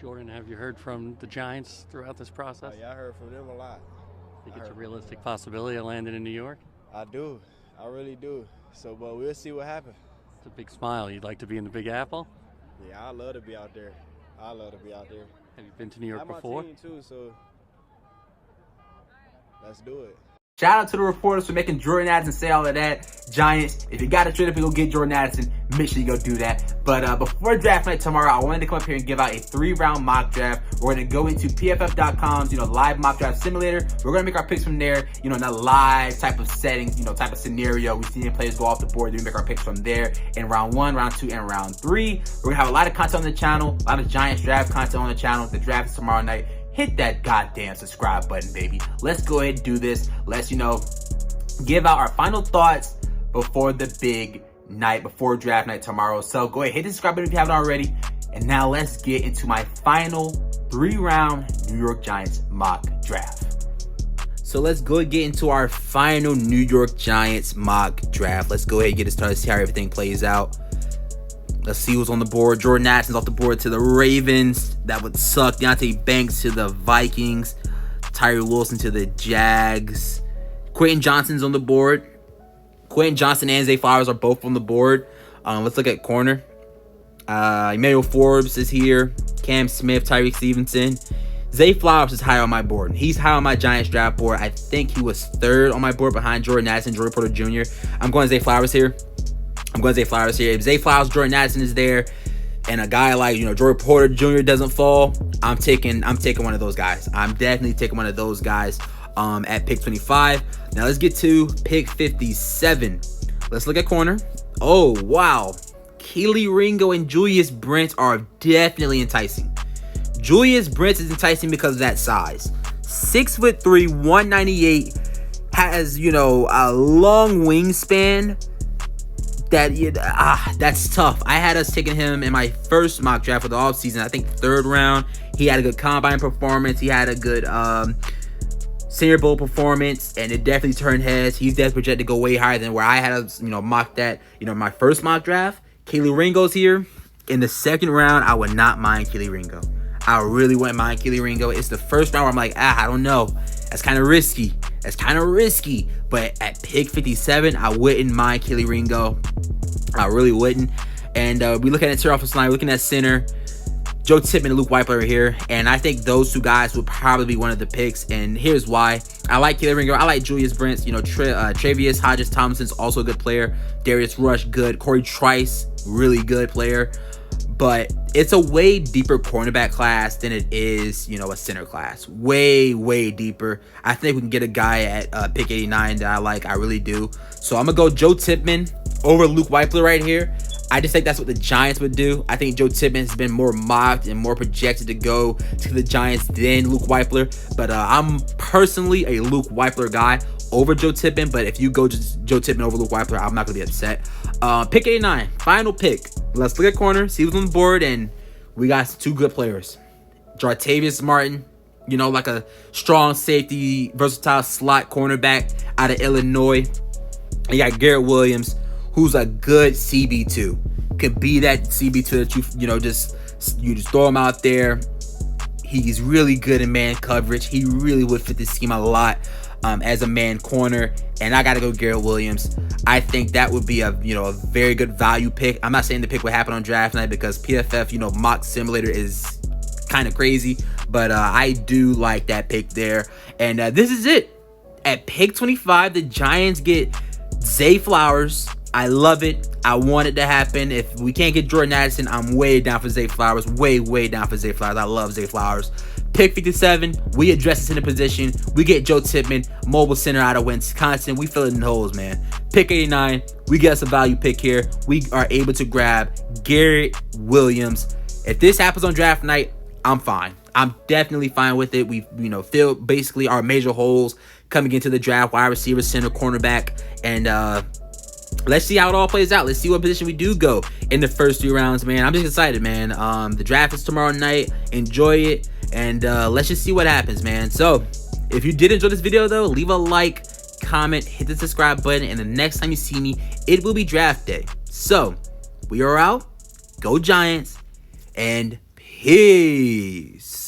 Jordan, have you heard from the Giants throughout this process? Yeah, I heard from them a lot. Think I it's a heard from them. realistic possibility of landing in New York? I do. I really do. So, but we'll see what happens. It's a big smile. You'd like to be in the Big Apple? Yeah, I love to be out there. I love to be out there. Have you been to New York I'm my before? team too, so let's do it. Shout out to the reporters for making Jordan Addison say all of that. Giants, if you got to trade up and go get Jordan Addison, make sure you go do that. But before draft night tomorrow, I wanted to come up here and give out a 3-round mock draft. We're going to go into PFF.com's, live mock draft simulator. We're going to make our picks from there, in a live type of setting, type of scenario. We see players go off the board. We make our picks from there in round 1, round 2, and round 3. We're going to have a lot of content on the channel, a lot of Giants draft content on the channel. The draft is tomorrow night. Hit that goddamn subscribe button, baby. Let's go ahead and do this. Let's, give out our final thoughts before the big night, before draft night tomorrow. So go ahead, hit the subscribe button if you haven't already. And now let's get into my final 3-round New York Giants mock draft. So let's go and get into our final New York Giants mock draft. Let's go ahead and get it started, see how everything plays out. Let's see who's on the board. Jordan Addison's off the board to the Ravens. That would suck. Deontay Banks to the Vikings. Tyree Wilson to the Jags. Quentin Johnston's on the board. Quentin Johnston and Zay Flowers are both on the board. Let's look at corner. Emmanuel Forbes is here. Cam Smith, Tyreek Stevenson. Zay Flowers is high on my board. He's high on my Giants draft board. I think he was 3rd on my board behind Jordan Addison, Jordan Porter Jr. I'm going Zay Flowers here. If Zay Flowers, Jordan Addison is there, and a guy like Jordan Porter Jr. doesn't fall, I'm taking one of those guys. I'm definitely taking one of those guys at pick 25. Now let's get to pick 57. Let's look at corner. Oh wow, Keely Ringo and Julius Brent are definitely enticing. Julius Brent is enticing because of that size. 6'3", 198, has a long wingspan. That's tough. I had us taking him in my first mock draft for the offseason. I think 3rd round. He had a good combine performance. He had a good Senior Bowl performance, and it definitely turned heads. He's definitely projected to go way higher than where I had us, mocked that, my first mock draft. Keely Ringo's here. In the 2nd round, I would not mind Keely Ringo. I really wouldn't mind Keely Ringo. It's the 1st round where I'm like, I don't know. That's kind of risky. But at pick 57, I wouldn't mind Keely Ringo. I really wouldn't. And we look at interior offensive line, looking at center. Joe Tippmann and Luke Weichler are here. And I think those 2 guys would probably be one of the picks. And here's why. I like Keely Ringo. I like Julius Brent. Travius Hodges Thompson's also a good player. Darius Rush, good. Corey Trice, really good player. But it's a way deeper cornerback class than it is, a center class. Way, way deeper. I think we can get a guy at pick 89 that I like. I really do. So I'm going to go Joe Tippmann over Luke Weichler right here. I just think that's what the Giants would do. I think Joe Tippmann has been more mocked and more projected to go to the Giants than Luke Weichler. But I'm personally a Luke Weichler guy over Joe Tippmann. But if you go Joe Tippmann over Luke Weichler, I'm not going to be upset. Pick 89, final pick. Let's look at corner, see who's on the board, and we got 2 good players. Jartavius Martin, like a strong safety, versatile slot cornerback out of Illinois. You got Garrett Williams, who's a good CB2. Could be that CB2 that you just throw him out there. He's really good in man coverage. He really would fit the scheme a lot as a man corner. And I got to go Garrett Williams. I think that would be a very good value pick. I'm not saying the pick would happen on draft night because PFF, mock simulator is kind of crazy. But I do like that pick there. And this is it. At pick 25, the Giants get Zay Flowers. I love it. I want it to happen. If we can't get Jordan Addison, I'm way down for Zay Flowers. Way, way down for Zay Flowers. I love Zay Flowers. Pick 57, we address this in a position. We get Joe Tippmann, mobile center out of Wisconsin. We fill it in holes, man. Pick 89, we get us a value pick here. We are able to grab Garrett Williams. If this happens on draft night, I'm fine. I'm definitely fine with it. We, filled basically our major holes coming into the draft: wide receiver, center, cornerback, and let's see how it all plays out. Let's see what position we do go in the first 3 rounds, man. I'm just excited, man. The draft is tomorrow night. Enjoy it. And let's just see what happens, man. So if you did enjoy this video, though, leave a like, comment, hit the subscribe button. And the next time you see me, it will be draft day. So we are out. Go Giants. And peace. Peace.